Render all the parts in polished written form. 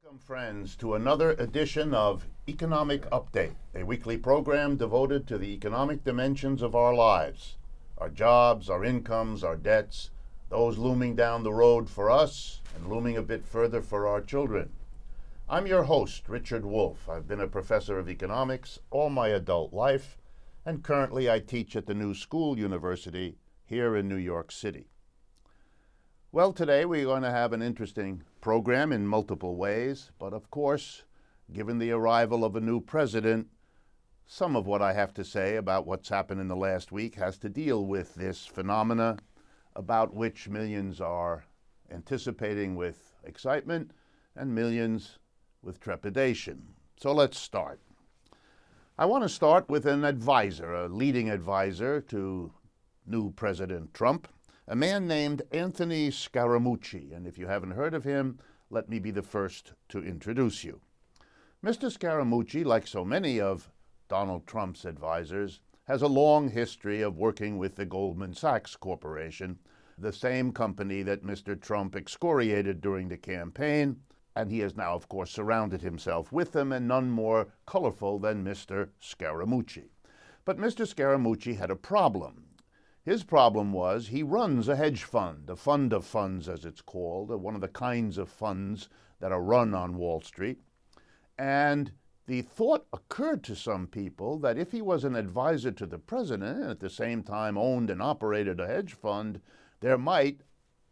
Welcome, friends, to another edition of Economic Update, a weekly program devoted to the economic dimensions of our lives, our jobs, our incomes, our debts, those looming down the road for us and looming a bit further for our children. I'm your host, Richard Wolff. I've been a professor of economics all my adult life, and currently I teach at the New School University here in New York City. Well, today we're going to have an interesting program in multiple ways, but of course, given the arrival of a new president, some of what I have to say about what's happened in the last week has to deal with this phenomena about which millions are anticipating with excitement and millions with trepidation. So let's start. I want to start with an advisor, a leading advisor to new President Trump, a man named Anthony Scaramucci, and if you haven't heard of him, let me be the first to introduce you. Mr. Scaramucci, like so many of Donald Trump's advisors, has a long history of working with the Goldman Sachs Corporation, the same company that Mr. Trump excoriated during the campaign, and he has now, of course, surrounded himself with them, and none more colorful than Mr. Scaramucci. But Mr. Scaramucci had a problem. His problem was he runs a hedge fund, a fund of funds as it's called, one of the kinds of funds that are run on Wall Street. And the thought occurred to some people that if he was an advisor to the president and at the same time owned and operated a hedge fund, there might,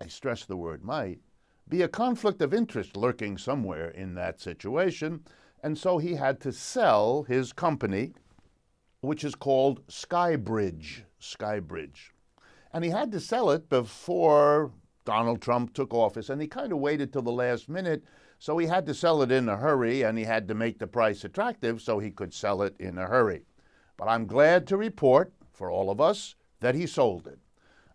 I stress the word might, be a conflict of interest lurking somewhere in that situation. And so he had to sell his company, which is called Skybridge. And he had to sell it before Donald Trump took office, and he kind of waited till the last minute, so he had to sell it in a hurry, and he had to make the price attractive so he could sell it in a hurry. But I'm glad to report, for all of us, that he sold it.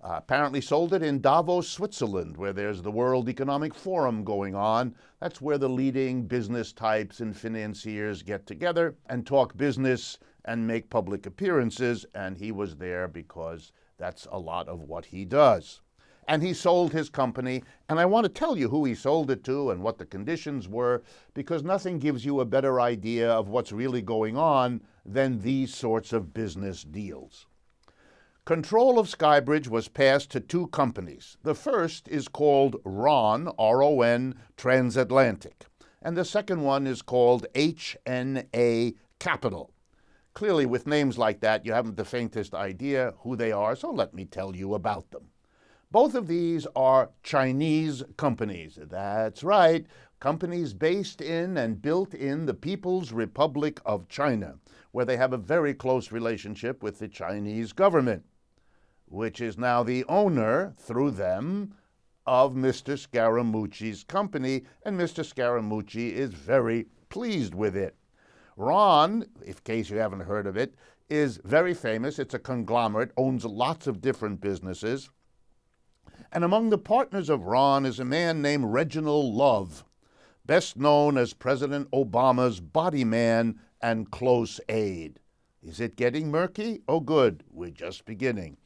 Apparently sold it in Davos, Switzerland, where there's the World Economic Forum going on. That's where the leading business types and financiers get together and talk business and make public appearances, and he was there because that's a lot of what he does. And he sold his company, and I want to tell you who he sold it to and what the conditions were, because nothing gives you a better idea of what's really going on than these sorts of business deals. Control of Skybridge was passed to two companies. The first is called RON, R-O-N, Transatlantic, and the second one is called HNA Capital. Clearly, with names like that, you haven't the faintest idea who they are, so let me tell you about them. Both of these are Chinese companies. That's right, companies based in and built in the People's Republic of China, where they have a very close relationship with the Chinese government, which is now the owner, through them, of Mr. Scaramucci's company, and Mr. Scaramucci is very pleased with it. RON, in case you haven't heard of it, is very famous. It's a conglomerate, owns lots of different businesses. And among the partners of RON is a man named Reginald Love, best known as President Obama's body man and close aide. Is it getting murky? Oh, good. We're just beginning.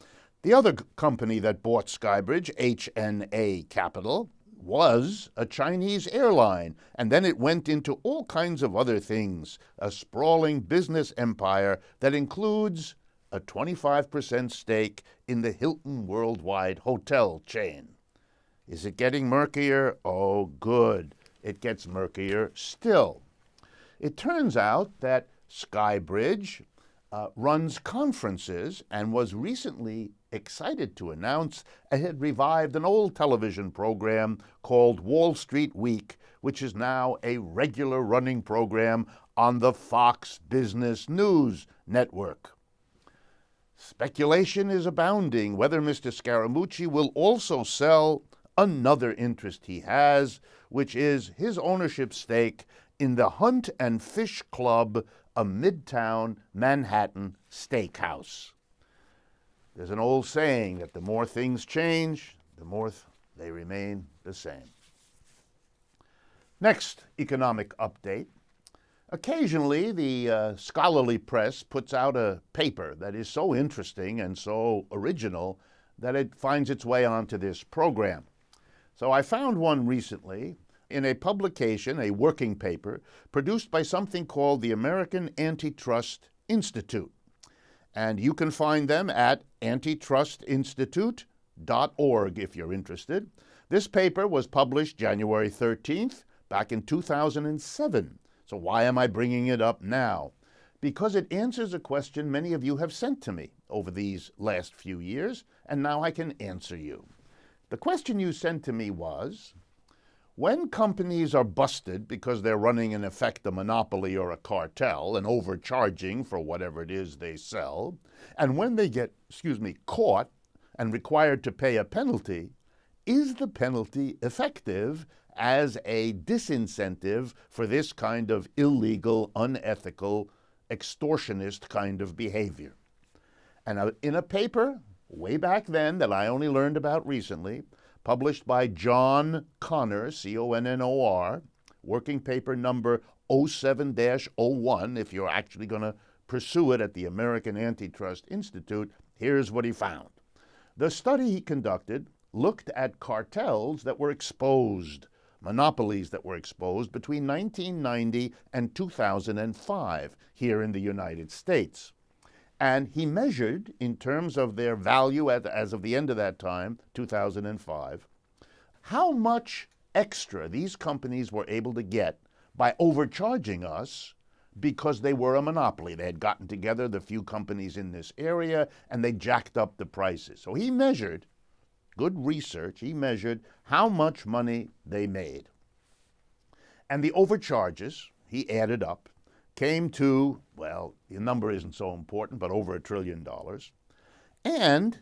The other company that bought Skybridge, HNA Capital, was a Chinese airline, and then it went into all kinds of other things, a sprawling business empire that includes a 25% stake in the Hilton Worldwide hotel chain. Is it getting murkier? Oh, good. It gets murkier still. It turns out that Skybridge runs conferences and was recently excited to announce it had revived an old television program called Wall Street Week, which is now a regular running program on the Fox Business News network. Speculation is abounding whether Mr. Scaramucci will also sell another interest he has, which is his ownership stake in the Hunt and Fish Club, a Midtown Manhattan steakhouse. There's an old saying that the more things change, the more they remain the same. Next economic update. Occasionally, the scholarly press puts out a paper that is so interesting and so original that it finds its way onto this program. So I found one recently in a publication, a working paper, produced by something called the American Antitrust Institute. And you can find them at antitrustinstitute.org if you're interested. This paper was published January 13th, back in 2007. So why am I bringing it up now? Because it answers a question many of you have sent to me over these last few years, and now I can answer you. The question you sent to me was, when companies are busted because they're running in effect a monopoly or a cartel and overcharging for whatever it is they sell, and when they get, caught and required to pay a penalty, is the penalty effective as a disincentive for this kind of illegal, unethical, extortionist kind of behavior? And in a paper way back then that I only learned about recently, published by John Connor, C-O-N-N-O-R, working paper number 07-01, if you're actually going to pursue it at the American Antitrust Institute, here's what he found. The study he conducted looked at cartels that were exposed, monopolies that were exposed between 1990 and 2005 here in the United States. And he measured, in terms of their value as of the end of that time, 2005, how much extra these companies were able to get by overcharging us because they were a monopoly. They had gotten together, the few companies in this area, and they jacked up the prices. So he measured, good research, he measured how much money they made. And the overcharges, he added up, came to, well, the number isn't so important, but over $1 trillion. And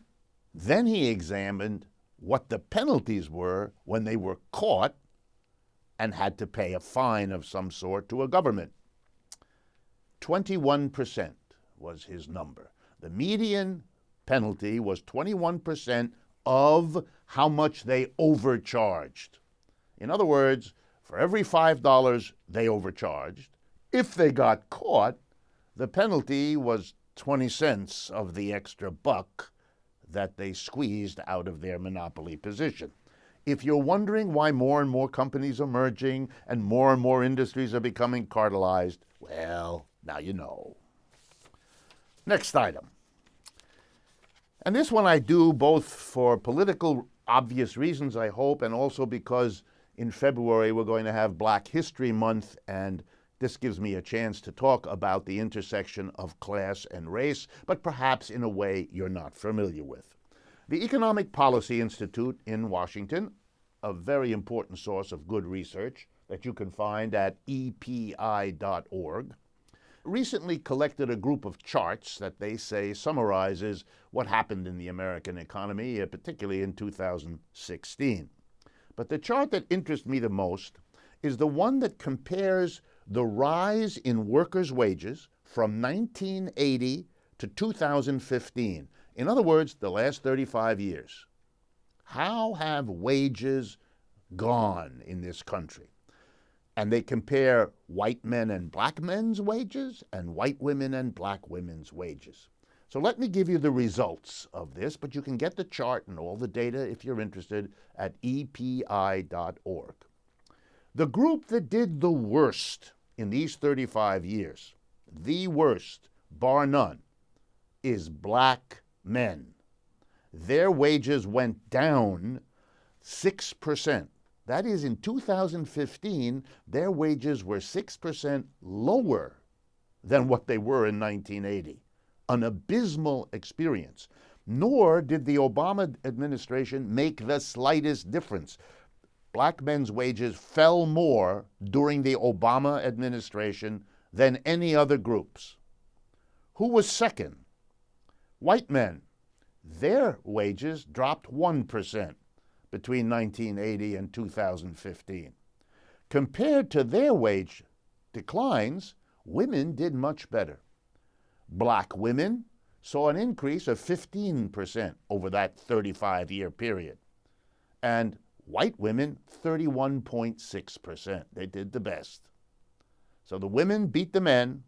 then he examined what the penalties were when they were caught and had to pay a fine of some sort to a government. 21% was his number. The median penalty was 21% of how much they overcharged. In other words, for every $5 they overcharged, if they got caught, the penalty was 20 cents of the extra buck that they squeezed out of their monopoly position. If you're wondering why more and more companies are merging and more industries are becoming cartelized, well, now you know. Next item. And this one I do both for political obvious reasons, I hope, and also because in February we're going to have Black History Month, and this gives me a chance to talk about the intersection of class and race, but perhaps in a way you're not familiar with. The Economic Policy Institute in Washington, a very important source of good research that you can find at epi.org, recently collected a group of charts that they say summarizes what happened in the American economy, particularly in 2016. But the chart that interests me the most is the one that compares the rise in workers' wages from 1980 to 2015. In other words, the last 35 years. How have wages gone in this country? And they compare white men and black men's wages and white women and black women's wages. So let me give you the results of this, but you can get the chart and all the data if you're interested at epi.org. The group that did the worst in these 35 years, the worst, bar none, is black men. Their wages went down 6%. That is, in 2015, their wages were 6% lower than what they were in 1980. An abysmal experience. Nor did the Obama administration make the slightest difference. Black men's wages fell more during the Obama administration than any other groups. Who was second? White men. Their wages dropped 1% between 1980 and 2015. Compared to their wage declines, women did much better. Black women saw an increase of 15% over that 35-year period. And white women, 31.6%. They did the best. So the women beat the men,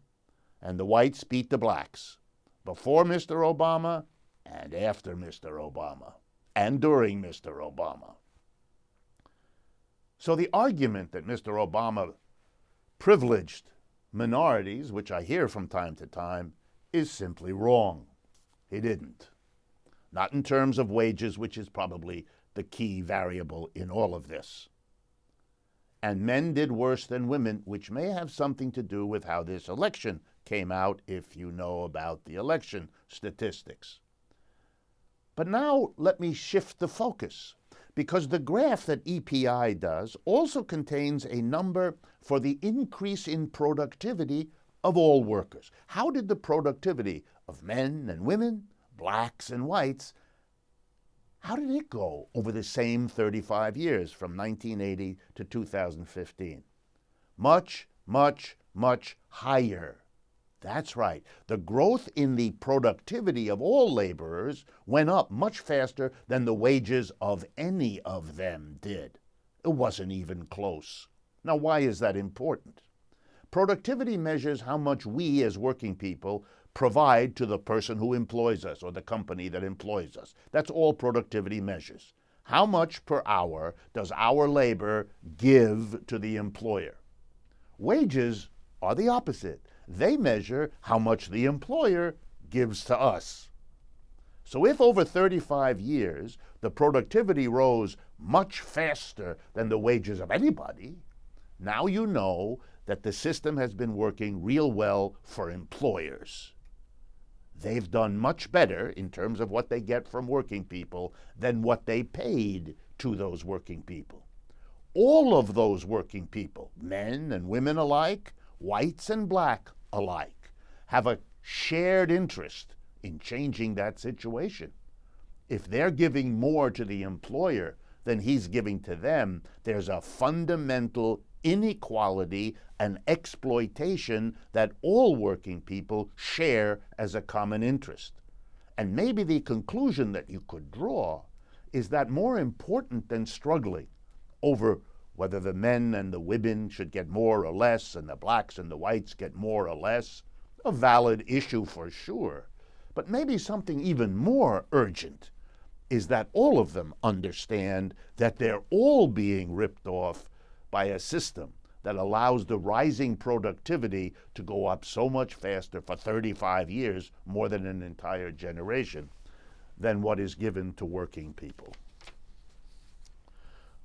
and the whites beat the blacks. Before Mr. Obama and after Mr. Obama. And during Mr. Obama. So the argument that Mr. Obama privileged minorities, which I hear from time to time, is simply wrong. He didn't. Not in terms of wages, which is probably the key variable in all of this. And men did worse than women, which may have something to do with how this election came out, if you know about the election statistics. But now let me shift the focus, because the graph that EPI does also contains a number for the increase in productivity of all workers. How did the productivity of men and women, blacks and whites, how did it go over the same 35 years from 1980 to 2015? Much, much, much higher. That's right. The growth in the productivity of all laborers went up much faster than the wages of any of them did. It wasn't even close. Now, why is that important? Productivity measures how much we as working people provide to the person who employs us or the company that employs us. That's all productivity measures. How much per hour does our labor give to the employer? Wages are the opposite. They measure how much the employer gives to us. So if over 35 years the productivity rose much faster than the wages of anybody, now you know that the system has been working real well for employers. They've done much better in terms of what they get from working people than what they paid to those working people. All of those working people, men and women alike, whites and black alike, have a shared interest in changing that situation. If they're giving more to the employer than he's giving to them, there's a fundamental inequality and exploitation that all working people share as a common interest. And maybe the conclusion that you could draw is that more important than struggling over whether the men and the women should get more or less and the blacks and the whites get more or less, a valid issue for sure, but maybe something even more urgent is that all of them understand that they're all being ripped off by a system that allows the rising productivity to go up so much faster for 35 years, more than an entire generation, than what is given to working people.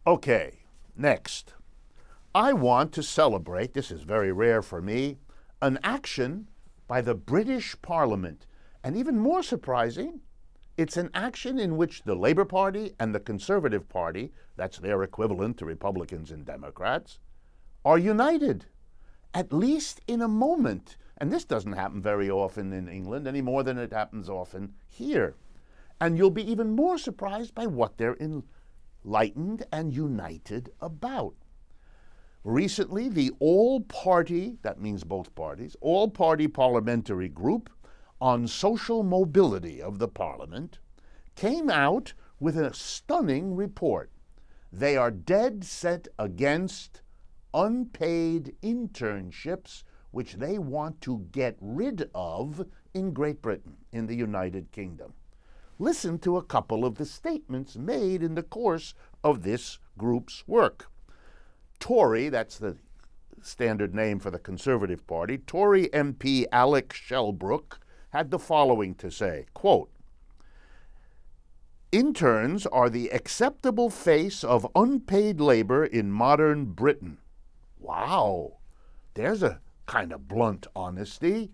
Okay, next. I want to celebrate, this is very rare for me, an action by the British Parliament. And even more surprising, it's an action in which the Labour Party and the Conservative Party, that's their equivalent to Republicans and Democrats, are united, at least in a moment. And this doesn't happen very often in England any more than it happens often here. And you'll be even more surprised by what they're enlightened and united about. Recently, the all-party, that means both parties, all-party parliamentary group on social mobility of the Parliament came out with a stunning report. They are dead set against unpaid internships, which they want to get rid of in Great Britain, in the United Kingdom. Listen to a couple of the statements made in the course of this group's work. Tory, that's the standard name for the Conservative Party, Tory MP Alec Shelbrooke had the following to say, quote, "Interns are the acceptable face of unpaid labor in modern Britain." Wow, there's a kind of blunt honesty.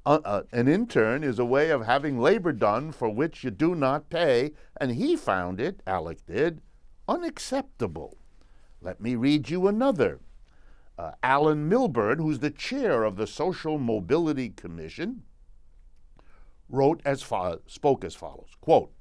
An intern is a way of having labor done for which you do not pay, and he found it, Alec did, unacceptable. Let me read you another. Alan Milburn, who's the chair of the Social Mobility Commission, spoke as follows, quote,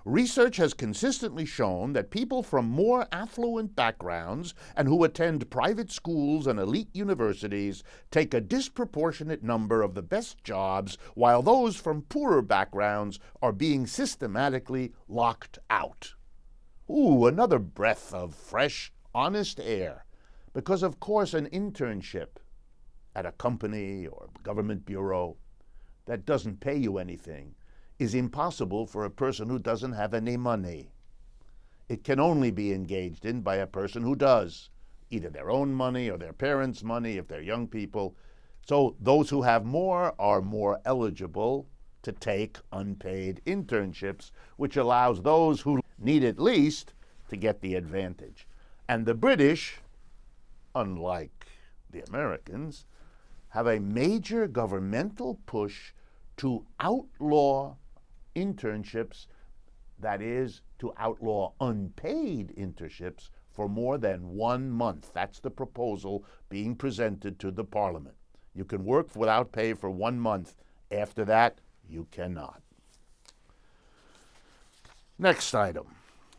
"Research has consistently shown that people from more affluent backgrounds and who attend private schools and elite universities take a disproportionate number of the best jobs, while those from poorer backgrounds are being systematically locked out." Ooh, another breath of fresh, honest air. Because, of course, an internship at a company or government bureau that doesn't pay you anything is impossible for a person who doesn't have any money. It can only be engaged in by a person who does. either their own money or their parents' money if they're young people. So those who have more are more eligible to take unpaid internships, which allows those who need it least to get the advantage. And the British, unlike the Americans, have a major governmental push to outlaw internships, that is, to outlaw unpaid internships for more than 1 month. That's the proposal being presented to the Parliament. You can work without pay for 1 month. After that, you cannot. Next item.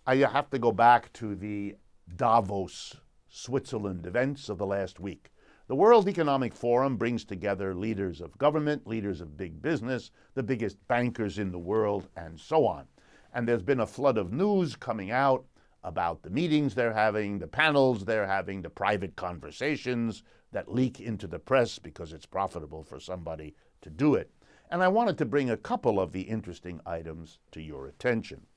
I have to go back to the Davos, Switzerland events of the last week. The World Economic Forum brings together leaders of government, leaders of big business, the biggest bankers in the world, and so on. And there's been a flood of news coming out about the meetings they're having, the panels they're having, the private conversations that leak into the press because it's profitable for somebody to do it. And I wanted to bring a couple of the interesting items to your attention.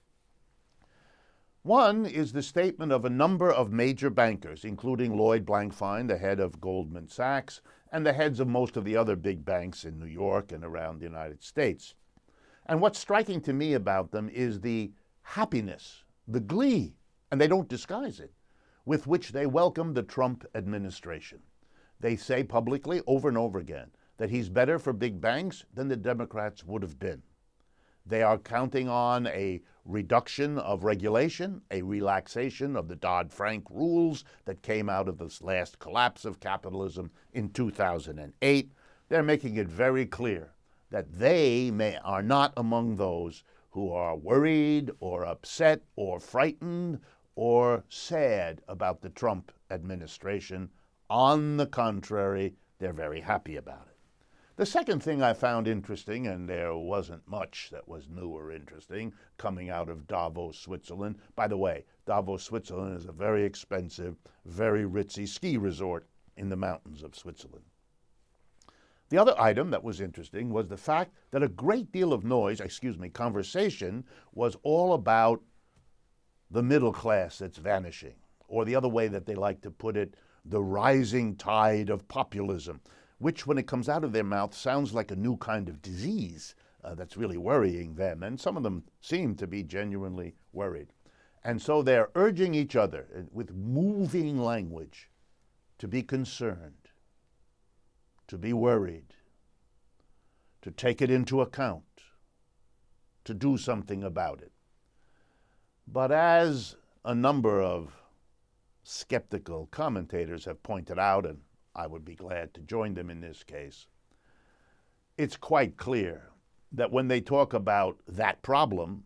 One is the statement of a number of major bankers, including Lloyd Blankfein, the head of Goldman Sachs, and the heads of most of the other big banks in New York and around the United States. And what's striking to me about them is the happiness, the glee, and they don't disguise it, with which they welcome the Trump administration. They say publicly over and over again that he's better for big banks than the Democrats would have been. They are counting on a reduction of regulation, a relaxation of the Dodd-Frank rules that came out of this last collapse of capitalism in 2008. They're making it very clear that they are not among those who are worried or upset or frightened or sad about the Trump administration. On the contrary, they're very happy about it. The second thing I found interesting, and there wasn't much that was new or interesting coming out of Davos, Switzerland. By the way, Davos, Switzerland is a very expensive, very ritzy ski resort in the mountains of Switzerland. The other item that was interesting was the fact that a great deal of conversation was all about the middle class that's vanishing, or the other way that they like to put it, the rising tide of populism, which, when it comes out of their mouth, sounds like a new kind of disease that's really worrying them. And some of them seem to be genuinely worried. And so they're urging each other with moving language to be concerned, to be worried, to take it into account, to do something about it. But as a number of skeptical commentators have pointed out, and I would be glad to join them in this case, it's quite clear that when they talk about that problem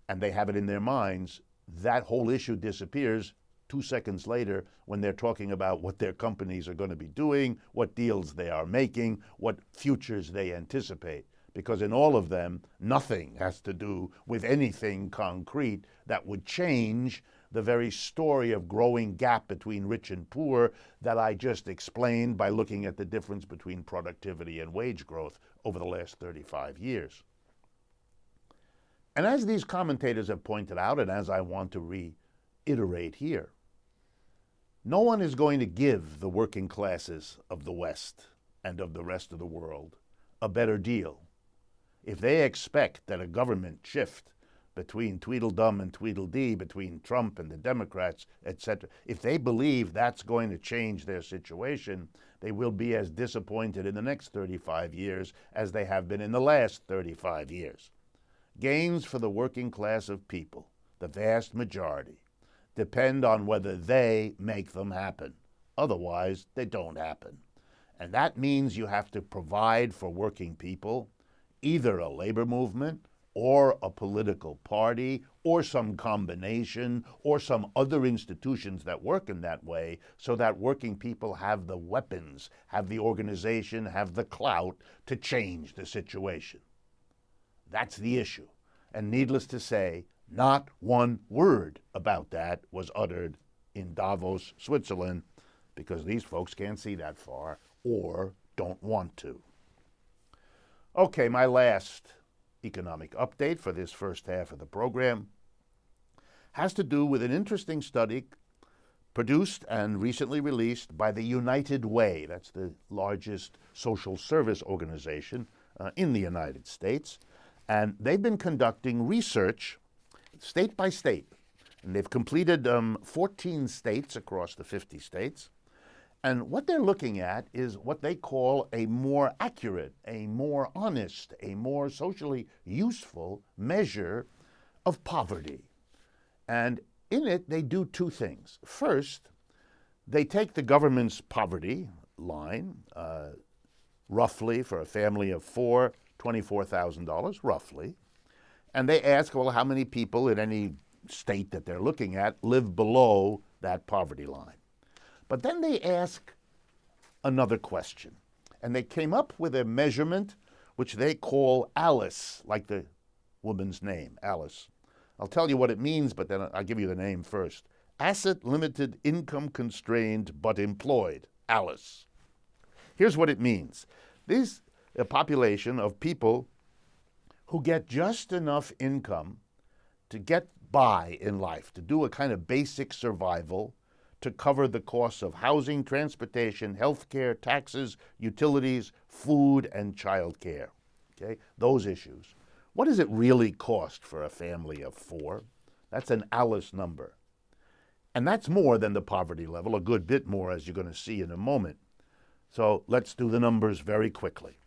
and they have it in their minds, that whole issue disappears 2 seconds later when they're talking about what their companies are going to be doing, what deals they are making, what futures they anticipate. Because in all of them, nothing has to do with anything concrete that would change the very story of growing gap between rich and poor that I just explained by looking at the difference between productivity and wage growth over the last 35 years. And as these commentators have pointed out, and as I want to reiterate here, no one is going to give the working classes of the West and of the rest of the world a better deal if they expect that a government shift between Tweedledum and Tweedledee, between Trump and the Democrats, etc., if they believe that's going to change their situation, they will be as disappointed in the next 35 years as they have been in the last 35 years. Gains for the working class of people, the vast majority, depend on whether they make them happen. Otherwise, they don't happen. And that means you have to provide for working people either a labor movement or a political party, or some combination, or some other institutions that work in that way, so that working people have the weapons, have the organization, have the clout to change the situation. That's the issue. And needless to say, not one word about that was uttered in Davos, Switzerland, because these folks can't see that far or don't want to. Okay, my last economic update for this first half of the program has to do with an interesting study produced and recently released by the United Way. That's the largest social service organization in the United States. And they've been conducting research state by state. And they've completed 14 states across the 50 states. And what they're looking at is what they call a more accurate, a more honest, a more socially useful measure of poverty. And in it, they do two things. First, they take the government's poverty line, roughly for a family of four, $24,000, roughly, and they ask, well, how many people in any state that they're looking at live below that poverty line? But then they ask another question, and they came up with a measurement which they call ALICE, like the woman's name, Alice. I'll tell you what it means, but then I'll give you the name first. Asset Limited Income Constrained but Employed, ALICE. Here's what it means. This is a population of people who get just enough income to get by in life, to do a kind of basic survival, to cover the costs of housing, transportation, health care, taxes, utilities, food, and child care. Okay? Those issues. What does it really cost for a family of four? That's an ALICE number. And that's more than the poverty level, a good bit more, as you're going to see in a moment. So let's do the numbers very quickly.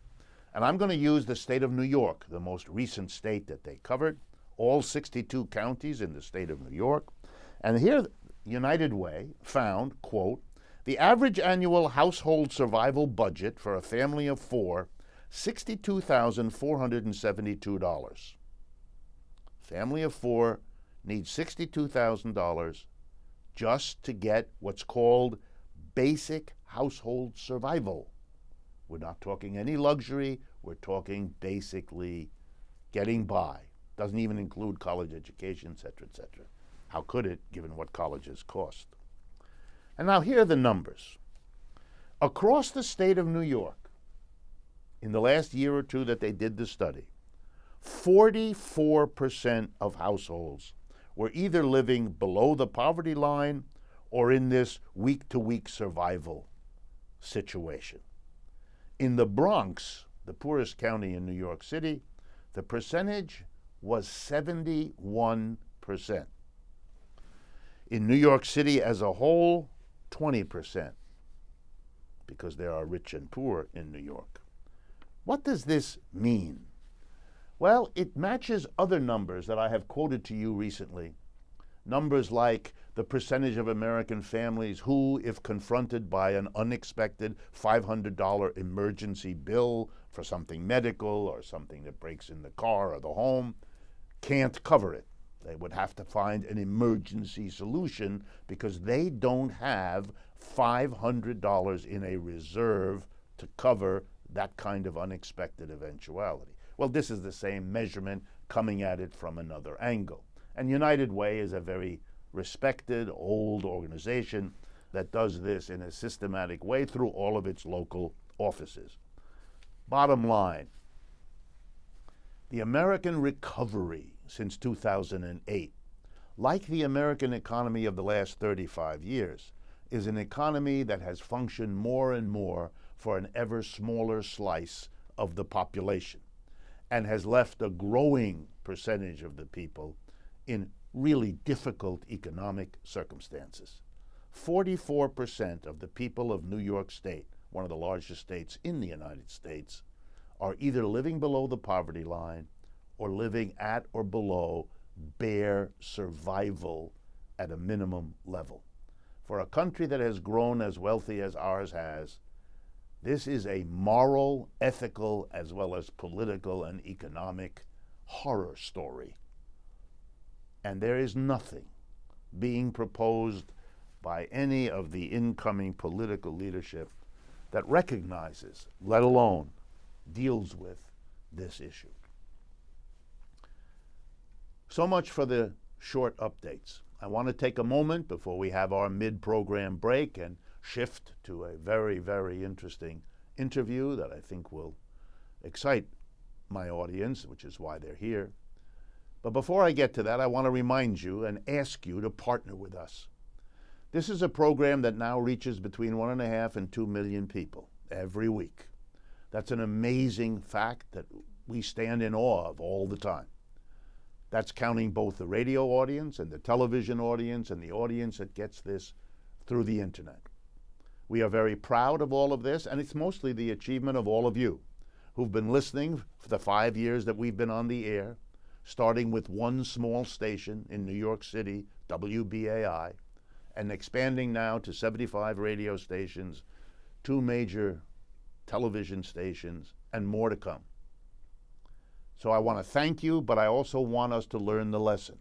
And I'm going to use the state of New York, the most recent state that they covered, all 62 counties in the state of New York. And here, United Way found, quote, the average annual household survival budget for a family of four, $62,472. Family of four needs $62,000 just to get what's called basic household survival. We're not talking any luxury. We're talking basically getting by. Doesn't even include college education, et cetera, et cetera. How could it, given what colleges cost? And now here are the numbers. Across the state of New York, in the last year or two that they did the study, 44% of households were either living below the poverty line or in this week-to-week survival situation. In the Bronx, the poorest county in New York City, the percentage was 71%. In New York City as a whole, 20%, because there are rich and poor in New York. What does this mean? Well, it matches other numbers that I have quoted to you recently. Numbers like the percentage of American families who, if confronted by an unexpected $500 emergency bill for something medical or something that breaks in the car or the home, can't cover it. They would have to find an emergency solution because they don't have $500 in a reserve to cover that kind of unexpected eventuality. Well, this is the same measurement coming at it from another angle. And United Way is a very respected, old organization that does this in a systematic way through all of its local offices. Bottom line, the American recovery since 2008, like the American economy of the last 35 years, is an economy that has functioned more and more for an ever smaller slice of the population and has left a growing percentage of the people in really difficult economic circumstances. 44% of the people of New York State, one of the largest states in the United States, are either living below the poverty line or living at or below bare survival at a minimum level. For a country that has grown as wealthy as ours has, this is a moral, ethical, as well as political and economic horror story. And there is nothing being proposed by any of the incoming political leadership that recognizes, let alone deals with, this issue. So much for the short updates. I want to take a moment before we have our mid-program break and shift to a very, very interesting interview that I think will excite my audience, which is why they're here. But before I get to that, I want to remind you and ask you to partner with us. This is a program that now reaches between 1.5 and 2 million people every week. That's an amazing fact that we stand in awe of all the time. That's counting both the radio audience and the television audience and the audience that gets this through the internet. We are very proud of all of this, and it's mostly the achievement of all of you who've been listening for the 5 years that we've been on the air, starting with one small station in New York City, WBAI, and expanding now to 75 radio stations, 2 major television stations, and more to come. So I want to thank you, but I also want us to learn the lesson.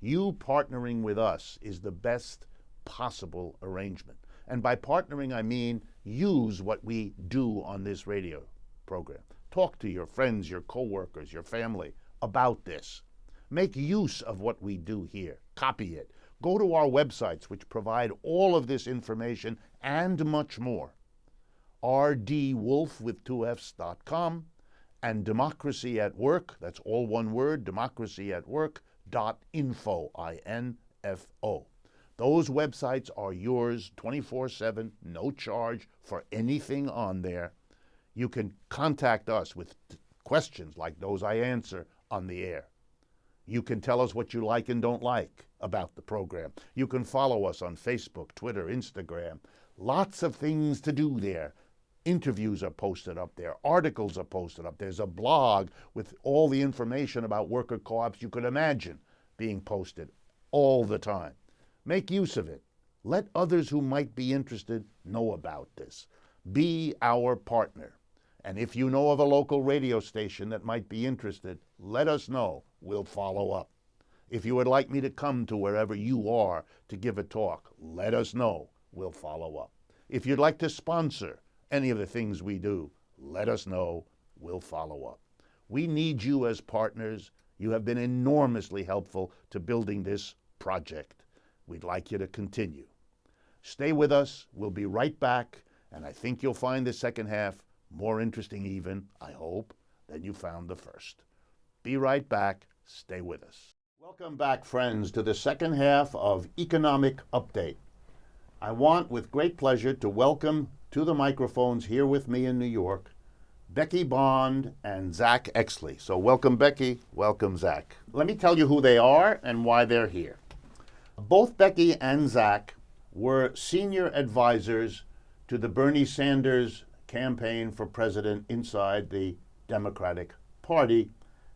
You partnering with us is the best possible arrangement. And by partnering, I mean use what we do on this radio program. Talk to your friends, your coworkers, your family about this. Make use of what we do here. Copy it. Go to our websites, which provide all of this information and much more. rdwolf with 2fs.com and Democracy at Work, that's all one word, democracyatwork.info, I-N-F-O. Those websites are yours 24/7, no charge for anything on there. You can contact us with questions like those I answer on the air. You can tell us what you like and don't like about the program. You can follow us on Facebook, Twitter, Instagram. Lots of things to do there. Interviews are posted up there. Articles are posted up. There's a blog with all the information about worker co-ops you could imagine being posted all the time. Make use of it. Let others who might be interested know about this. Be our partner. And if you know of a local radio station that might be interested, let us know. We'll follow up. If you would like me to come to wherever you are to give a talk, let us know. We'll follow up. If you'd like to sponsor any of the things we do, let us know. We'll follow up. We need you as partners. You have been enormously helpful to building this project. We'd like you to continue. Stay with us. We'll be right back, and I think you'll find the second half more interesting even, I hope, than you found the first. Be right back. Stay with us. Welcome back, friends, to the second half of Economic Update. I want, with great pleasure, to welcome to the microphones here with me in New York, Becky Bond and Zach Exley. So welcome, Becky. Welcome, Zach. Let me tell you who they are and why they're here. Both Becky and Zach were senior advisors to the Bernie Sanders campaign for president inside the Democratic Party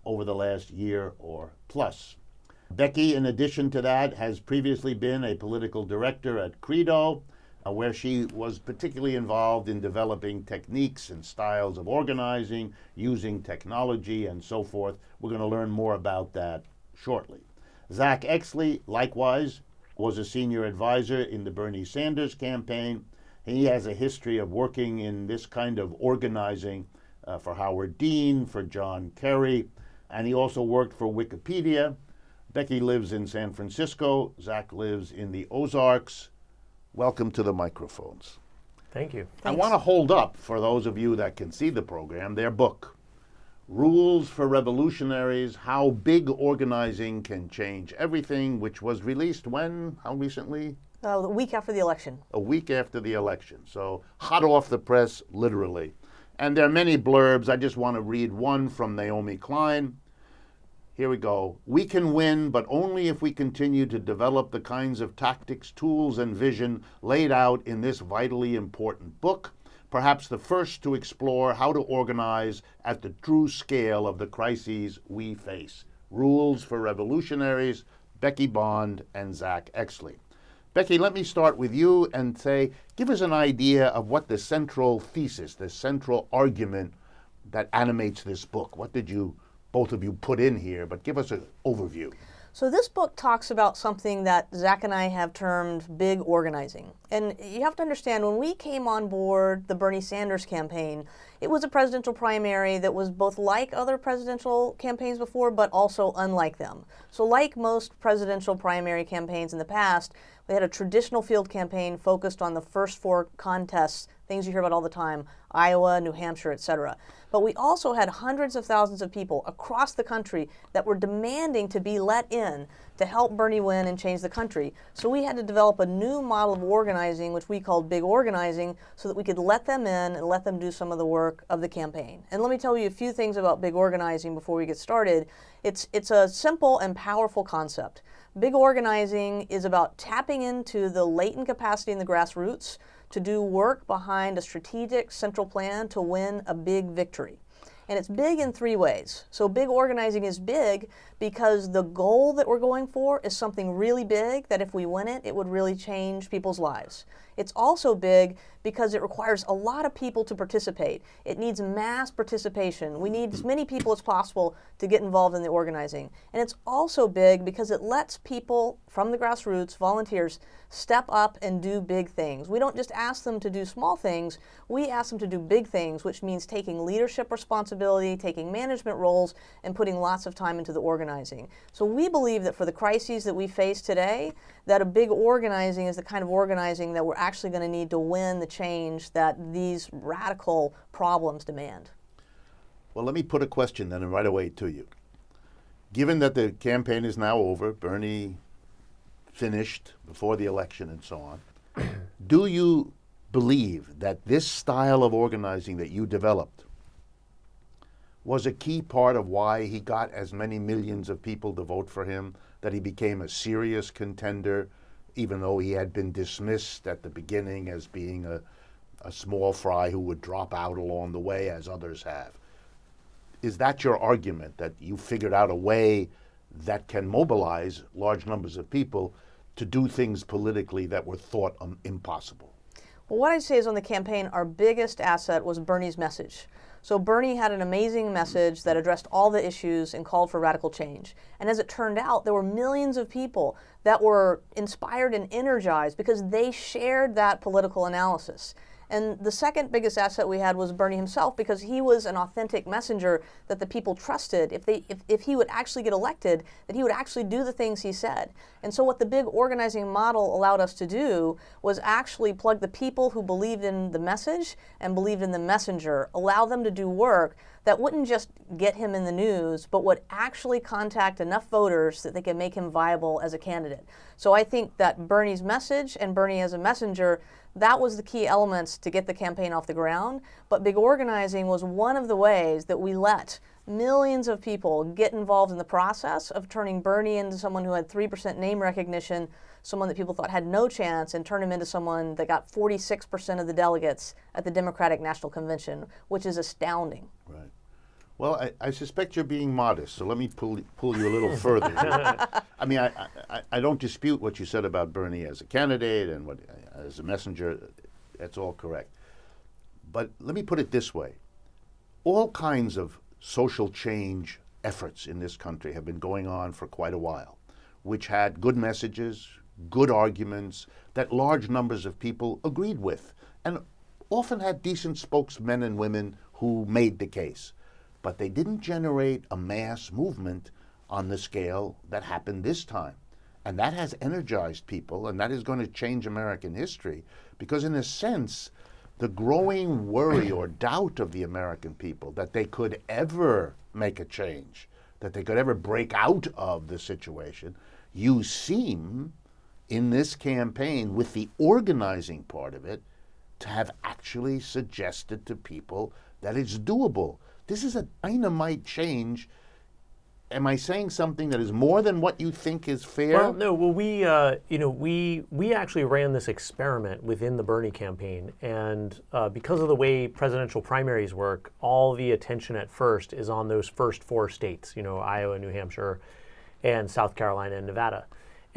over the last year or plus. Becky, in addition to that, has previously been a political director at Credo, where she was particularly involved in developing techniques and styles of organizing, using technology, and so forth. We're going to learn more about that shortly. Zach Exley, likewise, was a senior advisor in the Bernie Sanders campaign. He has a history of working in this kind of organizing for Howard Dean, for John Kerry, and he also worked for Wikipedia. Becky lives in San Francisco. Zach lives in the Ozarks. Welcome to the microphones. Thank you. I want to hold up, for those of you that can see the program, their book, Rules for Revolutionaries, How Big Organizing Can Change Everything, which was released when? How recently? The week after the election. A week after the election. So hot off the press, literally. And there are many blurbs. I just want to read one from Naomi Klein. Here we go. We can win, but only if we continue to develop the kinds of tactics, tools, and vision laid out in this vitally important book, perhaps the first to explore how to organize at the true scale of the crises we face. Rules for Revolutionaries, Becky Bond and Zach Exley. Becky, let me start with you and say, give us an idea of what the central thesis, the central argument that animates this book. What did you both of you put in here, but give us an overview. So this book talks about something that Zach and I have termed big organizing. And you have to understand, when we came on board the Bernie Sanders campaign, it was a presidential primary that was both like other presidential campaigns before, but also unlike them. So like most presidential primary campaigns in the past, we had a traditional field campaign focused on the first 4 contests things you hear about all the time, Iowa, New Hampshire, etc. But we also had hundreds of thousands of people across the country that were demanding to be let in to help Bernie win and change the country. So we had to develop a new model of organizing, which we called big organizing, so that we could let them in and let them do some of the work of the campaign. And let me tell you a few things about big organizing before we get started. It's a simple and powerful concept. Big organizing is about tapping into the latent capacity in the grassroots to do work behind a strategic central plan to win a big victory. And it's big in three ways. So big organizing is big because the goal that we're going for is something really big that if we win it, it would really change people's lives. It's also big because it requires a lot of people to participate. It needs mass participation. We need as many people as possible to get involved in the organizing. And it's also big because it lets people from the grassroots, volunteers, step up and do big things. We don't just ask them to do small things, we ask them to do big things, which means taking leadership responsibility, taking management roles, and putting lots of time into the organizing. So we believe that for the crises that we face today, that a big organizing is the kind of organizing that we're actually going to need to win the change that these radical problems demand. Well, let me put a question then right away to you. Given that the campaign is now over, Bernie finished before the election and so on, do you believe that this style of organizing that you developed was a key part of why he got as many millions of people to vote for him, that he became a serious contender, even though he had been dismissed at the beginning as being a small fry who would drop out along the way, as others have? Is that your argument, that you figured out a way that can mobilize large numbers of people to do things politically that were thought impossible? Well, what I'd say is on the campaign, our biggest asset was Bernie's message. So Bernie had an amazing message that addressed all the issues and called for radical change. And as it turned out, there were millions of people that were inspired and energized because they shared that political analysis. And the second biggest asset we had was Bernie himself, because he was an authentic messenger that the people trusted. If he would actually get elected, that he would actually do the things he said. And so what the big organizing model allowed us to do was actually plug the people who believed in the message and believed in the messenger, allow them to do work that wouldn't just get him in the news, but would actually contact enough voters that they could make him viable as a candidate. So I think that Bernie's message and Bernie as a messenger, that was the key elements to get the campaign off the ground. But big organizing was one of the ways that we let millions of people get involved in the process of turning Bernie into someone who had 3% name recognition, someone that people thought had no chance, and turn him into someone that got 46% of the delegates at the Democratic National Convention, which is astounding. Right. Well, I suspect you're being modest, so let me pull you a little further. I mean, I don't dispute what you said about Bernie as a candidate and what as a messenger. That's all correct. But let me put it this way. All kinds of social change efforts in this country have been going on for quite a while, which had good messages, good arguments that large numbers of people agreed with, and often had decent spokesmen and women who made the case. But they didn't generate a mass movement on the scale that happened this time. And that has energized people, and that is going to change American history, because in a sense, the growing worry or doubt of the American people that they could ever make a change, that they could ever break out of the situation, you seem, in this campaign, with the organizing part of it, to have actually suggested to people that it's doable. This is a dynamite change. Am I saying something that is more than what you think is fair? Well, no. Well, we actually ran this experiment within the Bernie campaign, and because of the way presidential primaries work, all the attention at first is on those first four states. Iowa, New Hampshire, and South Carolina and Nevada,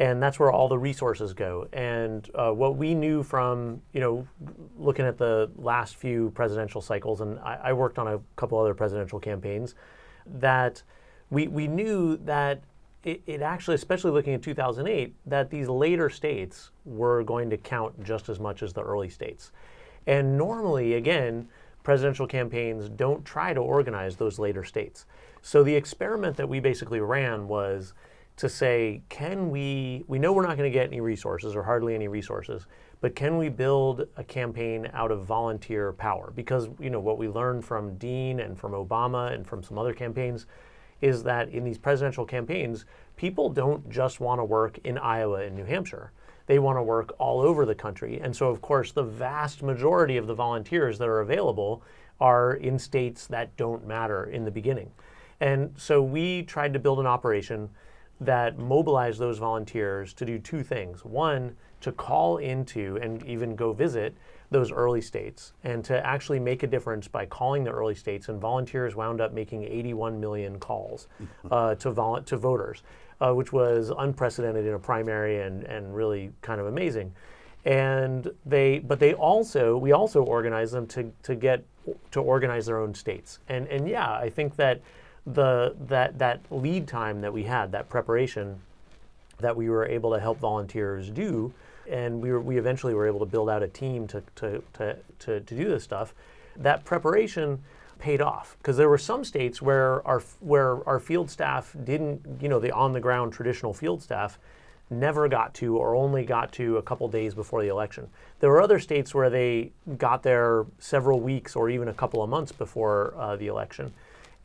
and that's where all the resources go. And what we knew from looking at the last few presidential cycles, and I worked on a couple other presidential campaigns, that we knew that it actually, especially looking at 2008, that these later states were going to count just as much as the early states. And normally, again, presidential campaigns don't try to organize those later states. So the experiment that we basically ran was to say, we know we're not going to get any resources or hardly any resources, but can we build a campaign out of volunteer power? Because what we learned from Dean and from Obama and from some other campaigns is that in these presidential campaigns, people don't just want to work in Iowa and New Hampshire. They want to work all over the country. And so, of course, the vast majority of the volunteers that are available are in states that don't matter in the beginning. And so we tried to build an operation that mobilized those volunteers to do two things. One, to call into and even go visit those early states and to actually make a difference by calling the early states. And volunteers wound up making 81 million calls to voters, which was unprecedented in a primary and really kind of amazing. And we also organized them to organize their own states. And yeah, I think that that lead time that we had, that preparation that we were able to help volunteers do, and we eventually were able to build out a team to do this stuff. That preparation paid off because there were some states where our field staff didn't, the on the ground traditional field staff never got to or only got to a couple days before the election. There were other states where they got there several weeks or even a couple of months before the election.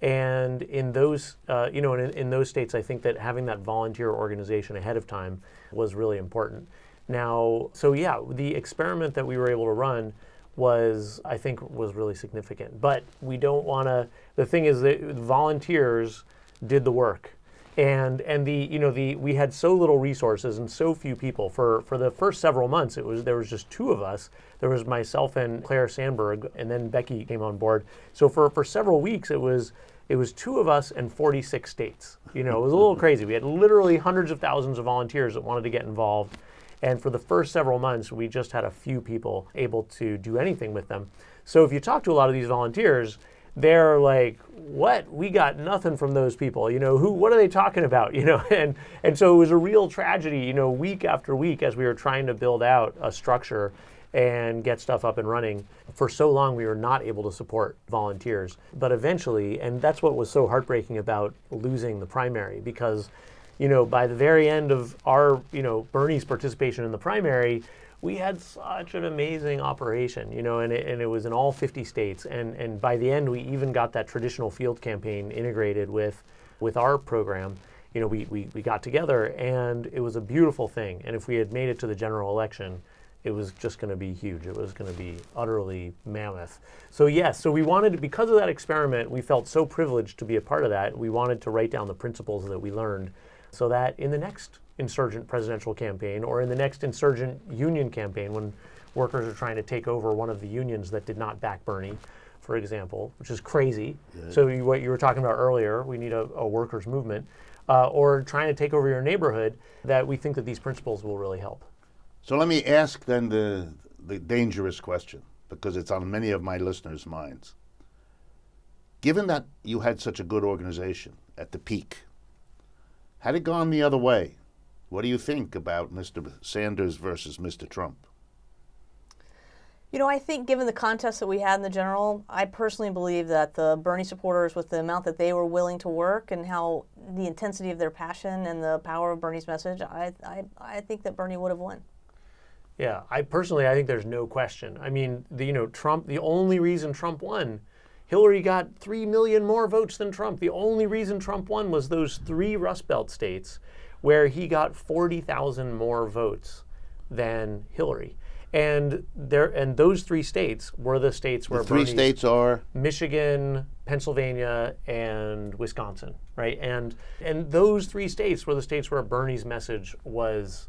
And in those, in those states, I think that having that volunteer organization ahead of time was really important. Now, so yeah, the experiment that we were able to run I think was really significant. But we don't want to. The thing is that volunteers did the work, and we had so little resources and so few people for the first several months. There was just two of us. There was myself and Claire Sandberg, and then Becky came on board. So for several weeks, it was two of us and 46 states. It was a little crazy. We had literally hundreds of thousands of volunteers that wanted to get involved. And for the first several months, we just had a few people able to do anything with them. So if you talk to a lot of these volunteers, they're like, what? We got nothing from those people. What are they talking about? And so it was a real tragedy, week after week as we were trying to build out a structure and get stuff up and running. For so long, we were not able to support volunteers. But eventually, and that's what was so heartbreaking about losing the primary, because by the very end of our, Bernie's participation in the primary, we had such an amazing operation, and it was in all 50 states. And by the end, we even got that traditional field campaign integrated with our program. We got together, and it was a beautiful thing. And if we had made it to the general election, it was just going to be huge. It was going to be utterly mammoth. So yes, so we wanted to, because of that experiment, we felt so privileged to be a part of that. We wanted to write down the principles that we learned, so that in the next insurgent presidential campaign or in the next insurgent union campaign, when workers are trying to take over one of the unions that did not back Bernie, for example, which is crazy. Yeah. So what you were talking about earlier, we need a workers' movement, or trying to take over your neighborhood, that we think that these principles will really help. So let me ask then the dangerous question, because it's on many of my listeners' minds. Given that you had such a good organization at the peak, had it gone the other way, what do you think about Mr. Sanders versus Mr. Trump? I think given the contest that we had in the general, I personally believe that the Bernie supporters, with the amount that they were willing to work and how the intensity of their passion and the power of Bernie's message, I think that Bernie would have won. Yeah, I think there's no question. I mean, Trump, the only reason Trump won, Hillary got 3 million more votes than Trump. The only reason Trump won was those 3 Rust Belt states where he got 40,000 more votes than Hillary. And those 3 states were the states where the 3 states are Michigan, Pennsylvania, and Wisconsin, right? And those 3 states were the states where Bernie's message was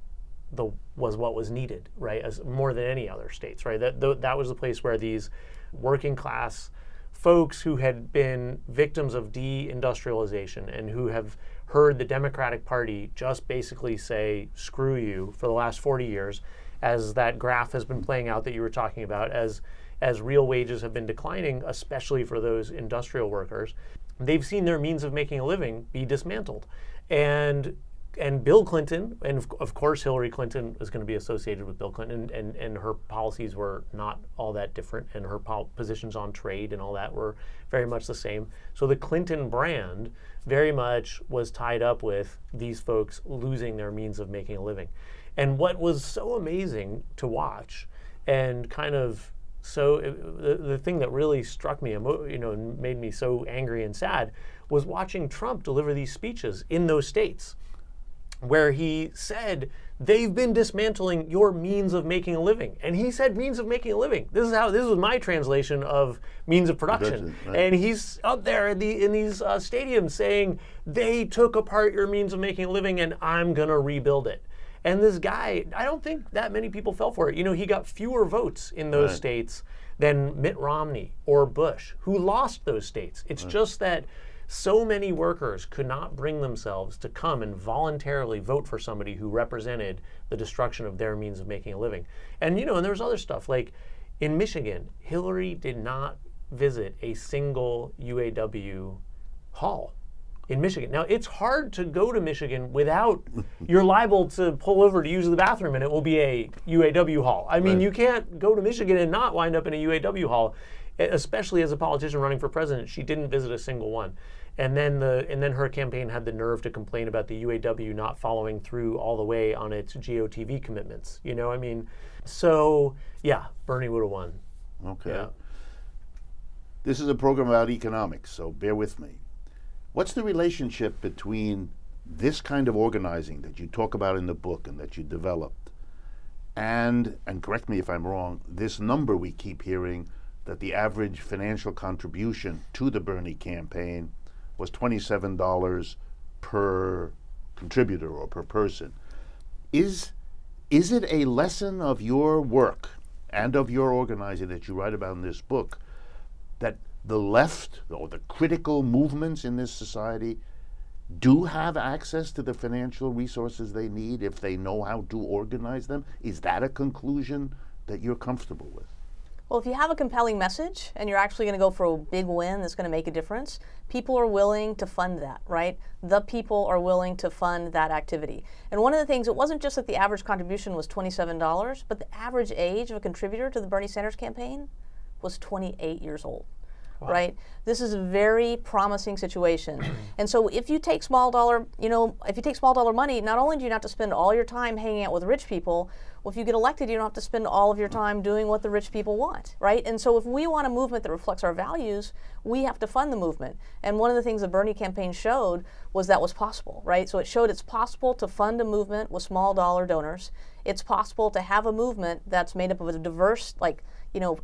what was needed, right? As more than any other states, right? That was the place where these working class folks who had been victims of deindustrialization and who have heard the Democratic Party just basically say, screw you, for the last 40 years, as that graph has been playing out that you were talking about, as real wages have been declining, especially for those industrial workers. They've seen their means of making a living be dismantled. And Bill Clinton, and of course Hillary Clinton is going to be associated with Bill Clinton, and her policies were not all that different, and her positions on trade and all that were very much the same. So the Clinton brand very much was tied up with these folks losing their means of making a living. And what was so amazing to watch, and kind of the thing that really struck me, and made me so angry and sad, was watching Trump deliver these speeches in those states, where he said, they've been dismantling your means of making a living. And he said means of making a living. This was my translation of means of production. Right. And he's up there in these stadiums saying, they took apart your means of making a living and I'm going to rebuild it. And this guy, I don't think that many people fell for it. He got fewer votes in those states than Mitt Romney or Bush, who lost those states. It's just that so many workers could not bring themselves to come and voluntarily vote for somebody who represented the destruction of their means of making a living. And and there's other stuff, like in Michigan, Hillary did not visit a single UAW hall in Michigan. Now, it's hard to go to Michigan without, you're liable to pull over to use the bathroom and it will be a UAW hall. I mean, you can't go to Michigan and not wind up in a UAW hall, especially as a politician running for president. She didn't visit a single one. And then her campaign had the nerve to complain about the UAW not following through all the way on its GOTV commitments. So yeah, Bernie would have won. Okay. Yeah. This is a program about economics, so bear with me. What's the relationship between this kind of organizing that you talk about in the book and that you developed, and correct me if I'm wrong, this number we keep hearing that the average financial contribution to the Bernie campaign was $27 per contributor or per person. Is it a lesson of your work and of your organizing that you write about in this book that the left or the critical movements in this society do have access to the financial resources they need if they know how to organize them? Is that a conclusion that you're comfortable with? Well, if you have a compelling message and you're actually going to go for a big win that's going to make a difference, people are willing to fund that, right? The people are willing to fund that activity. And one of the things, it wasn't just that the average contribution was $27, but the average age of a contributor to the Bernie Sanders campaign was 28 years old. Wow. Right? This is a very promising situation. And so if you take small dollar money, not only do you not have to spend all your time hanging out with rich people, well, if you get elected, you don't have to spend all of your time doing what the rich people want, right? And so if we want a movement that reflects our values, we have to fund the movement. And one of the things the Bernie campaign showed was that was possible, right? So it showed it's possible to fund a movement with small dollar donors. It's possible to have a movement that's made up of a diverse,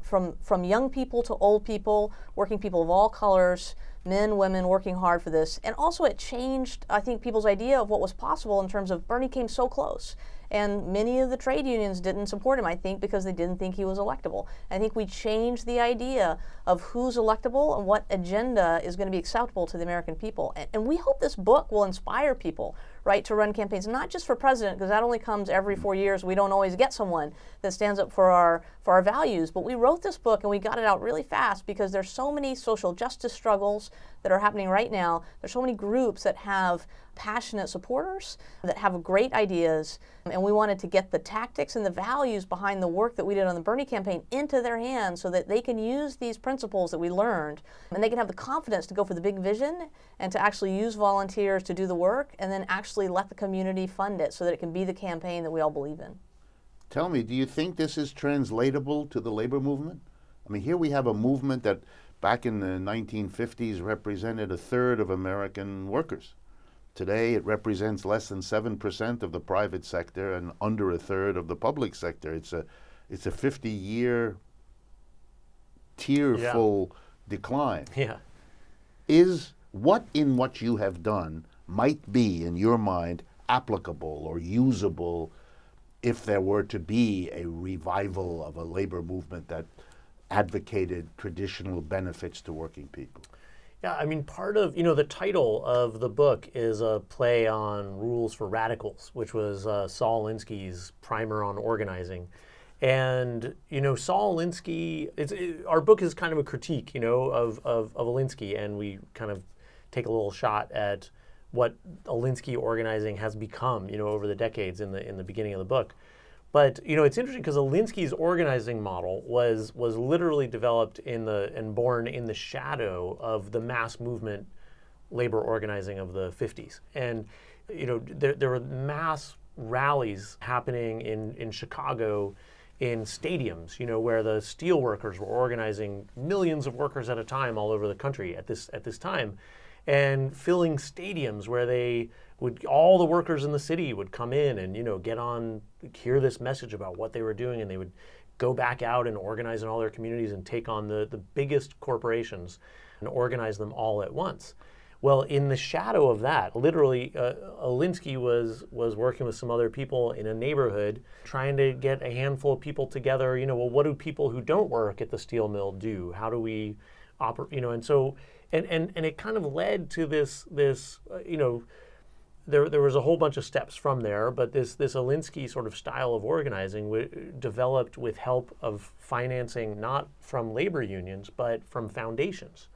from young people to old people, working people of all colors, men, women working hard for this. And also it changed, I think, people's idea of what was possible in terms of Bernie came so close. And many of the trade unions didn't support him, I think, because they didn't think he was electable. I think we changed the idea of who's electable and what agenda is going to be acceptable to the American people. And we hope this book will inspire people, right, to run campaigns, not just for president, because that only comes every 4 years. We don't always get someone that stands up for our values. But we wrote this book and we got it out really fast because there's so many social justice struggles that are happening right now. There's so many groups that have passionate supporters that have great ideas, and we wanted to get the tactics and the values behind the work that we did on the Bernie campaign into their hands so that they can use these principles that we learned and they can have the confidence to go for the big vision and to actually use volunteers to do the work and then actually let the community fund it so that it can be the campaign that we all believe in. Tell me, do you think this is translatable to the labor movement? I mean, here we have a movement that back in the 1950s represented a third of American workers. Today, it represents less than 7% of the private sector and under a third of the public sector. It's a 50-year tearful decline. Yeah. Is what you have done might be, in your mind, applicable or usable if there were to be a revival of a labor movement that advocated traditional benefits to working people? Yeah, I mean, part of, the title of the book is a play on Rules for Radicals, which was Saul Alinsky's primer on organizing. And, Saul Alinsky, our book is kind of a critique, of Alinsky, and we kind of take a little shot at what Alinsky organizing has become, over the decades in the beginning of the book. But it's interesting because Alinsky's organizing model was literally developed and born in the shadow of the mass movement labor organizing of the 50s. And there were mass rallies happening in Chicago in stadiums, where the steel workers were organizing millions of workers at a time all over the country at this time, and filling stadiums where all the workers in the city would come in and get on, hear this message about what they were doing, and they would go back out and organize in all their communities and take on the biggest corporations and organize them all at once. Well, in the shadow of that, literally, Alinsky was working with some other people in a neighborhood, trying to get a handful of people together. Well, what do people who don't work at the steel mill do? How do we operate? And so, and it kind of led to this. There was a whole bunch of steps from there, but this Alinsky sort of style of organizing developed with help of financing, not from labor unions, but from foundations.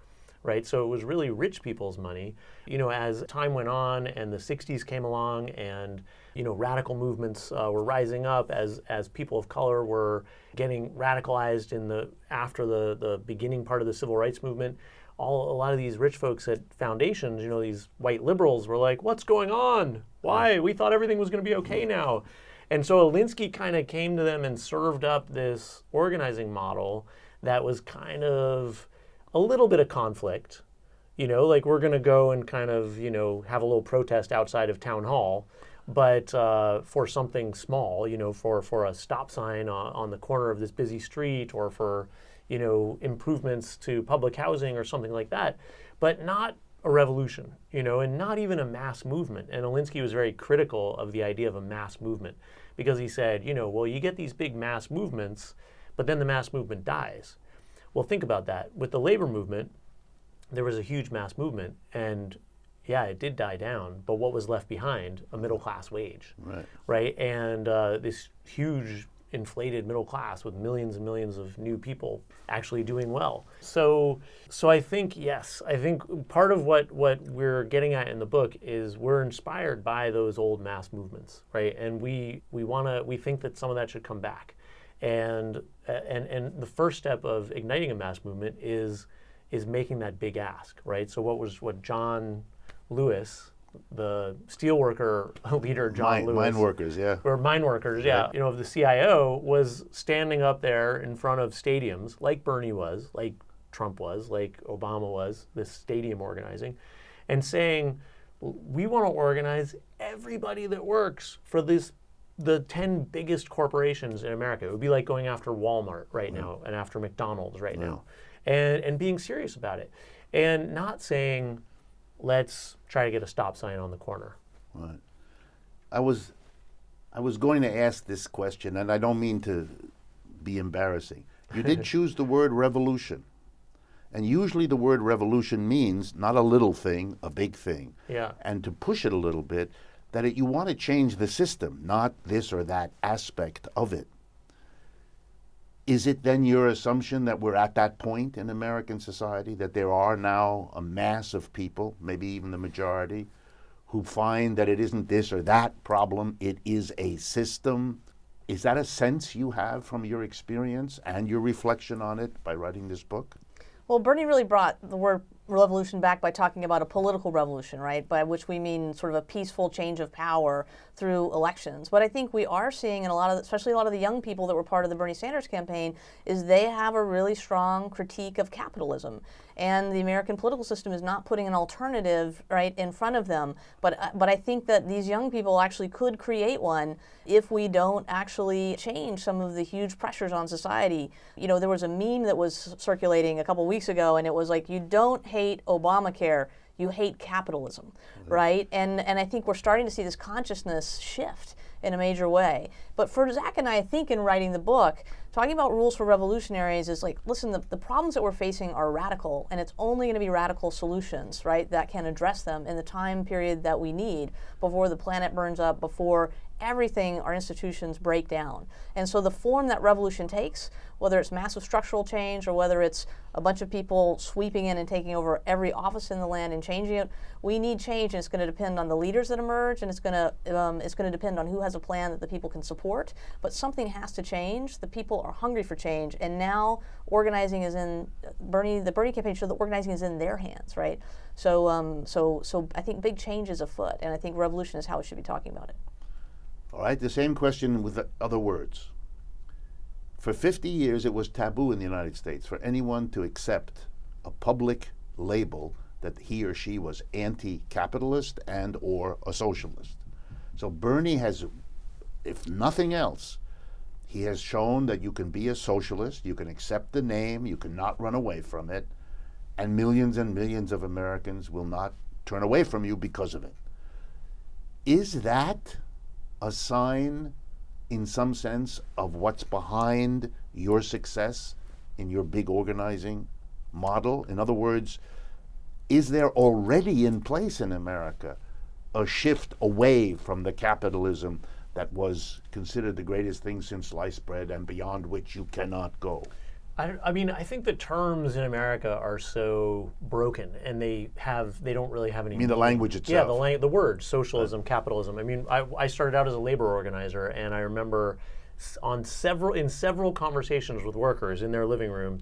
Right, so it was really rich people's money. As time went on and the 60s came along and, radical movements were rising up as people of color were getting radicalized after the beginning part of the civil rights movement, a lot of these rich folks at foundations, these white liberals were like, what's going on? Why? We thought everything was going to be okay now. And so Alinsky kind of came to them and served up this organizing model that was kind of a little bit of conflict, like we're going to go and kind of, have a little protest outside of town hall, but for something small, for a stop sign on the corner of this busy street, or for, improvements to public housing or something like that, but not a revolution, and not even a mass movement. And Alinsky was very critical of the idea of a mass movement because he said, well, you get these big mass movements, but then the mass movement dies. Well, think about that. With the labor movement, there was a huge mass movement, and yeah, it did die down, but what was left behind? A middle class wage. Right? And this huge inflated middle class with millions and millions of new people actually doing well. So I think, yes, part of what we're getting at in the book is we're inspired by those old mass movements, right? And we think that some of that should come back. And the first step of igniting a mass movement is making that big ask, right? So what John Lewis, the steelworker leader, John Lewis, mine workers, of the CIO, was standing up there in front of stadiums, like Bernie was, like Trump was, like Obama was, this stadium organizing, and saying, we want to organize everybody that works for the 10 biggest corporations in America. It would be like going after Walmart right now and after McDonald's right now, and being serious about it, and not saying, let's try to get a stop sign on the corner. Right. I was going to ask this question, and I don't mean to be embarrassing. You did choose the word revolution. And usually the word revolution means not a little thing, a big thing. Yeah. And to push it a little bit, that you want to change the system, not this or that aspect of it. Is it then your assumption that we're at that point in American society, that there are now a mass of people, maybe even the majority, who find that it isn't this or that problem, it is a system? Is that a sense you have from your experience and your reflection on it by writing this book? Well, Bernie really brought the word revolution back by talking about a political revolution, right? By which we mean sort of a peaceful change of power through elections. What I think we are seeing in especially a lot of the young people that were part of the Bernie Sanders campaign, is they have a really strong critique of capitalism. And the American political system is not putting an alternative right in front of them. But I think that these young people actually could create one if we don't actually change some of the huge pressures on society. There was a meme that was circulating a couple weeks ago, and it was like, you don't hate Obamacare, you hate capitalism, right? And I think we're starting to see this consciousness shift in a major way. But for Zach and I think in writing the book, talking about rules for revolutionaries is like, listen, the problems that we're facing are radical, and it's only going to be radical solutions, right, that can address them in the time period that we need before the planet burns up, before everything, our institutions break down. And so the form that revolution takes, whether it's massive structural change or whether it's a bunch of people sweeping in and taking over every office in the land and changing it, we need change, and it's going to depend on the leaders that emerge, and it's going to depend on who has a plan that the people can support. But something has to change. The people are hungry for change, and now organizing is in the Bernie campaign showed that organizing is in their hands, right? So I think big change is afoot, and I think revolution is how we should be talking about it. All right, the same question with other words. For 50 years, it was taboo in the United States for anyone to accept a public label that he or she was anti-capitalist and or a socialist. So Bernie has, if nothing else, he has shown that you can be a socialist, you can accept the name, you cannot run away from it, and millions of Americans will not turn away from you because of it. Is that a sign, in some sense, of what's behind your success in your big organizing model? In other words, is there already in place in America a shift away from the capitalism that was considered the greatest thing since sliced bread and beyond which you cannot go? I mean, I think the terms in America are so broken, and they don't really have any. You mean the language itself? Yeah, the words socialism, capitalism. I mean, I started out as a labor organizer, and I remember in several conversations with workers in their living room,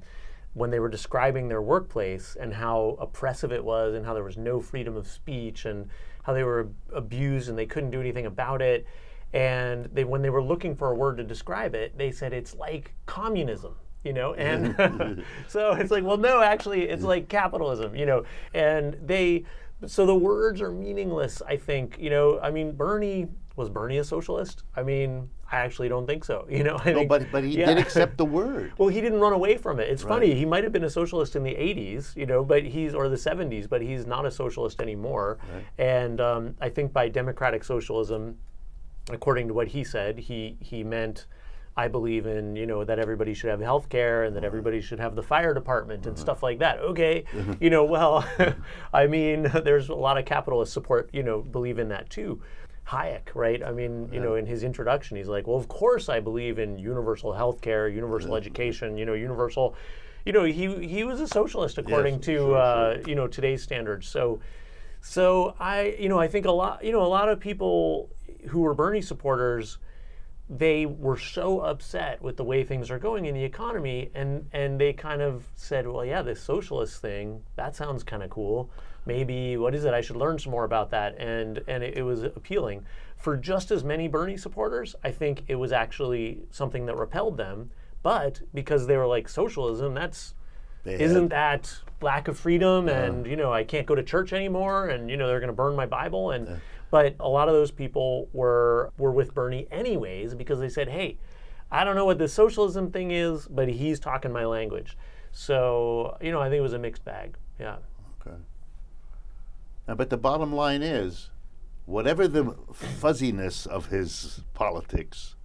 when they were describing their workplace and how oppressive it was, and how there was no freedom of speech, and how they were abused and they couldn't do anything about it. And when they were looking for a word to describe it, they said it's like communism. And so it's like, well, no, actually, it's like capitalism, and so the words are meaningless, I think, I mean, was Bernie a socialist? I mean, I actually don't think so, But he did accept the word. Well, he didn't run away from it. It's Right. funny, he might have been a socialist in the 80s, or the 70s, but he's not a socialist anymore. Right. And I think by democratic socialism, according to what he said, he meant, I believe in, that everybody should have health care and that everybody should have the fire department and stuff like that. Okay, well, I mean, there's a lot of capitalist support, believe in that too. Hayek, right? I mean, in his introduction, he's like, well, of course I believe in universal health care, universal education, universal, he was a socialist according to, today's standards. So I think a lot of people who were Bernie supporters, they were so upset with the way things are going in the economy, and they kind of said, well, yeah, this socialist thing, that sounds kind of cool. Maybe, what is it? I should learn some more about that. And it was appealing. For just as many Bernie supporters, I think it was actually something that repelled them. But because they were like, socialism, isn't that lack of freedom? And, I can't go to church anymore, and, they're going to burn my Bible. And But a lot of those people were with Bernie anyways, because they said, hey, I don't know what this socialism thing is, but he's talking my language. So, I think it was a mixed bag. Yeah. Okay. Now, but the bottom line is, whatever the fuzziness of his politics,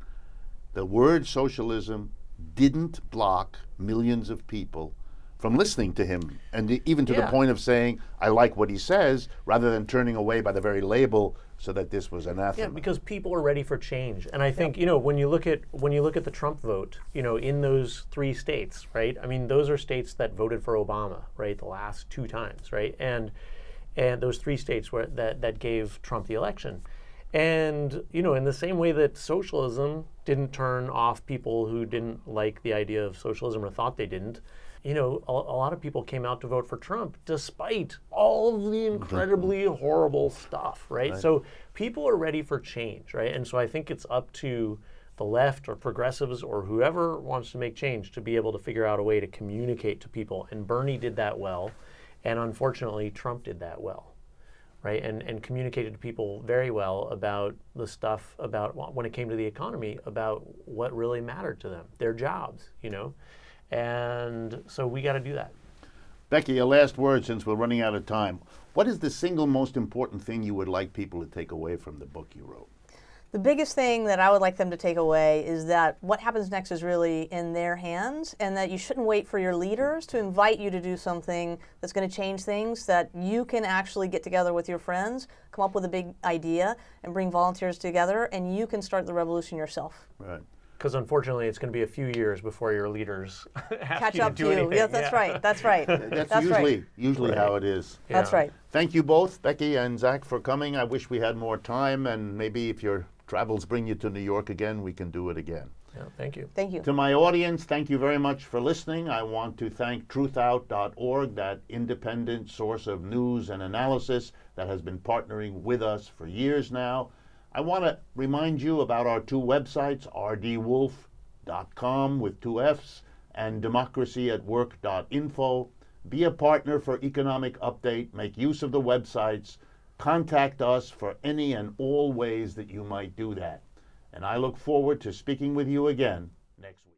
the word socialism didn't block millions of people from listening to him, and even to the point of saying, I like what he says, rather than turning away by the very label so that this was anathema. Yeah, because people are ready for change. And I think, when you look at the Trump vote, in those 3 states, right? I mean, those are states that voted for Obama, right, the last 2 times, right? And those 3 states that gave Trump the election. And, in the same way that socialism didn't turn off people who didn't like the idea of socialism or thought they didn't, a lot of people came out to vote for Trump despite all of the incredibly horrible stuff, right? So people are ready for change, right? And so I think it's up to the left or progressives or whoever wants to make change to be able to figure out a way to communicate to people. And Bernie did that well. And unfortunately, Trump did that well, right? And communicated to people very well about the stuff about when it came to the economy, about what really mattered to them, their jobs, And so we got to do that. Becky, a last word since we're running out of time. What is the single most important thing you would like people to take away from the book you wrote? The biggest thing that I would like them to take away is that what happens next is really in their hands, and that you shouldn't wait for your leaders to invite you to do something that's going to change things, that you can actually get together with your friends, come up with a big idea, and bring volunteers together, and you can start the revolution yourself. Right. Because unfortunately, it's going to be a few years before your leaders catch you up to to do you. anything. Yes, that's right. That's right. That's usually how it is. That's right. Thank you both, Becky and Zach, for coming. I wish we had more time, and maybe if your travels bring you to New York again, we can do it again. Yeah, thank you. Thank you. To my audience, thank you very much for listening. I want to thank truthout.org, that independent source of news and analysis that has been partnering with us for years now. I want to remind you about our two websites, rdwolf.com with two F's and democracyatwork.info. Be a partner for Economic Update. Make use of the websites. Contact us for any and all ways that you might do that. And I look forward to speaking with you again next week.